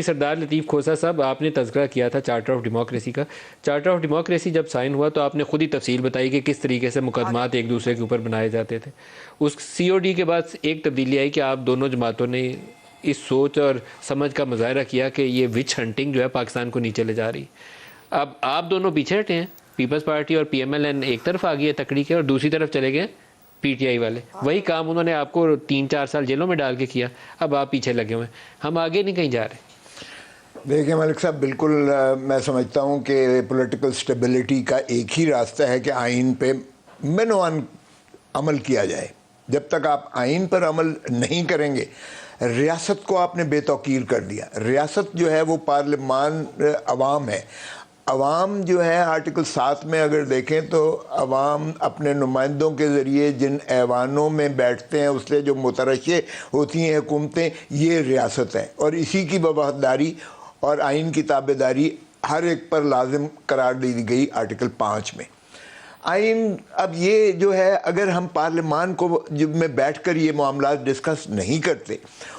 سردار لطیف کھوسہ صاحب، آپ نے تذکرہ کیا تھا چارٹر آف ڈیموکریسی کا. چارٹر آف ڈیموکریسی جب سائن ہوا تو آپ نے خود ہی تفصیل بتائی کہ کس طریقے سے مقدمات ایک دوسرے کے اوپر بنائے جاتے تھے. اس سی او ڈی کے بعد ایک تبدیلی آئی کہ آپ دونوں جماعتوں نے اس سوچ اور سمجھ کا مظاہرہ کیا کہ یہ وچ ہنٹنگ جو ہے پاکستان کو نیچے لے جا رہی. اب آپ دونوں پیچھے ہٹے ہیں، پیپلز پارٹی اور پی ایم ایل این ایک طرف آ گئی ہے تکڑی کے، اور دوسری طرف چلے گئے پی ٹی آئی والے. وہی کام انہوں نے آپ کو 3-4 سال جیلوں میں ڈال کے کیا. اب آپ پیچھے لگے ہوئے ہیں، ہم آگے نہیں کہیں جا رہے. دیکھیں ملک صاحب، بالکل میں سمجھتا ہوں کہ پولیٹیکل سٹیبلٹی کا ایک ہی راستہ ہے کہ آئین پہ منوان عمل کیا جائے. جب تک آپ آئین پر عمل نہیں کریں گے، ریاست کو آپ نے بے توقیر کر دیا. ریاست جو ہے وہ پارلیمان عوام ہے. عوام جو ہے آرٹیکل 7 میں اگر دیکھیں تو عوام اپنے نمائندوں کے ذریعے جن ایوانوں میں بیٹھتے ہیں اس سے جو مترشح ہوتی ہیں حکومتیں، یہ ریاست ہے. اور اسی کی وفاداری اور آئین کی تابعداری ہر ایک پر لازم قرار دی گئی آرٹیکل 5 میں. آئین اب یہ جو ہے، اگر ہم پارلیمان کو جب میں بیٹھ کر یہ معاملات ڈسکس نہیں کرتے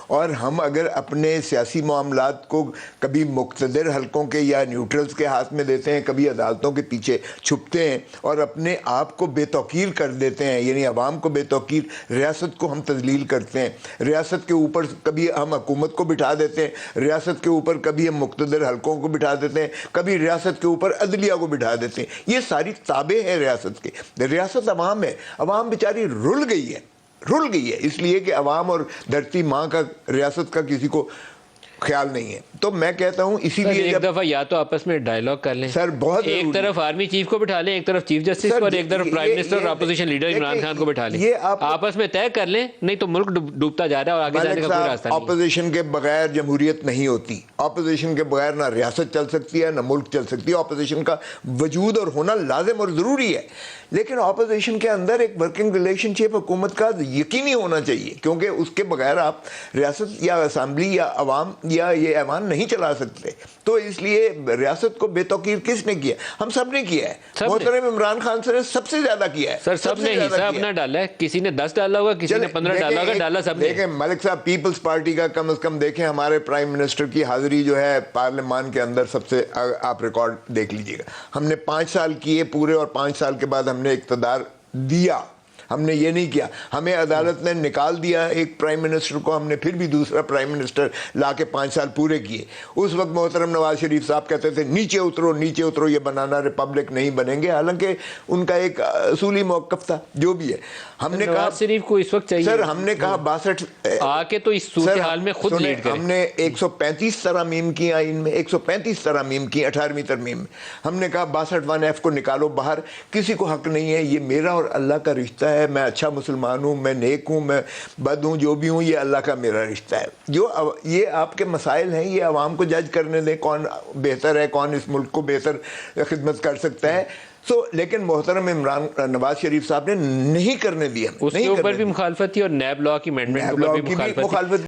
اور ہم اگر اپنے سیاسی معاملات کو کبھی مقتدر حلقوں کے یا نیوٹرلز کے ہاتھ میں دیتے ہیں، کبھی عدالتوں کے پیچھے چھپتے ہیں اور اپنے آپ کو بے توقیر کر دیتے ہیں، یعنی عوام کو بے توقیر، ریاست کو ہم تذلیل کرتے ہیں، ریاست کے اوپر کبھی ہم حکومت کو بٹھا دیتے ہیں، ریاست کے اوپر کبھی ہم مقتدر حلقوں کو بٹھا دیتے ہیں، کبھی ریاست کے اوپر عدلیہ کو بٹھا دیتے ہیں. یہ ساری تابع ہیں ریاست کے. ریاست عوام ہے. عوام بیچاری رل گئی ہے اس لیے کہ عوام اور دھرتی ماں کا، ریاست کا کسی کو خیال نہیں ہے. تو میں کہتا ہوں اسی لیے ایک دفعہ یا تو آپس میں ڈائیلاگ کر لیں سر، بہت ایک طرف آرمی چیف کو بٹھا لیں، ایک طرف چیف جسٹس کو، اور ایک طرف پرائم منسٹر اور اپوزیشن لیڈر عمران خان کو بٹھا لیں. آپس میں طے کر لیں، نہیں تو ملک ڈوبتا جا رہا ہے اور آگے جانے کا کوئی راستہ نہیں. اپوزیشن کے بغیر جمہوریت نہیں ہوتی. اپوزیشن کے بغیر نہ ریاست چل سکتی ہے، نہ ملک چل سکتی ہے. اپوزیشن کا وجود اور ہونا لازم اور ضروری ہے، لیکن اپوزیشن کے اندر ایک ورکنگ ریلیشن شپ حکومت کا یقینی ہونا چاہیے، کیونکہ اس کے بغیر آپ ریاست یا اسمبلی یا عوام یا یہ ایوان نہیں چلا سکتے. تو اس لیے ریاست کو بے توقیر کس نے کیا؟ ہم سب نے کیا ہے. محترم عمران خان سر نے سب سے زیادہ کیا ہے. سر سب نے حصہ اپنا ڈالا ہے. کسی نے 10 ڈالا ہوگا، کسی نے 15 ڈالا ہوگا، ڈالا سب نے. دیکھیں ملک صاحب، پیپلز پارٹی کا کم از کم دیکھیں، ہمارے پرائم منسٹر کی حاضری جو ہے پارلیمان کے اندر سب سے، آپ ریکارڈ دیکھ لیجئے گا. ہم نے 5 سال کیے پورے، اور 5 سال کے بعد ہم نے اقتدار دیا. ہم نے یہ نہیں کیا، ہمیں عدالت نے نکال دیا ایک پرائم منسٹر کو، ہم نے پھر بھی دوسرا پرائم منسٹر لا کے 5 سال پورے کیے. اس وقت محترم نواز شریف صاحب کہتے تھے نیچے اترو، یہ بنانا ریپبلک نہیں بنیں گے، حالانکہ ان کا ایک اصولی موقف تھا. جو بھی ہے، ہم نے کہا نواز شریف کو اس وقت چاہیے سر، ہم نے کہا 62 آ کے تو اس صورتحال میں خود لیڈ کریں. ہم نے 135 ترامیم کی آئین میں، 135 ترامیم کی 18ویں ترمیم میں. ہم نے کہا 62(1)(f) کو نکالو باہر. کسی کو حق نہیں ہے، یہ میرا اور اللہ کا رشتہ ہے. میں اچھا مسلمان ہوں، میں نیک ہوں، میں بد ہوں، جو بھی ہوں، یہ اللہ کا میرا رشتہ ہے. جو یہ آپ کے مسائل ہیں، یہ عوام کو جج کرنے دیں کون بہتر ہے، کون اس ملک کو بہتر خدمت کر سکتا ہے. لیکن محترم نواز شریف صاحب نے نہیں کرنے دیا. اس کے اوپر بھی مخالفت تھی، اور نیب لا کی امینڈمنٹ پر بھی مخالفت تھی.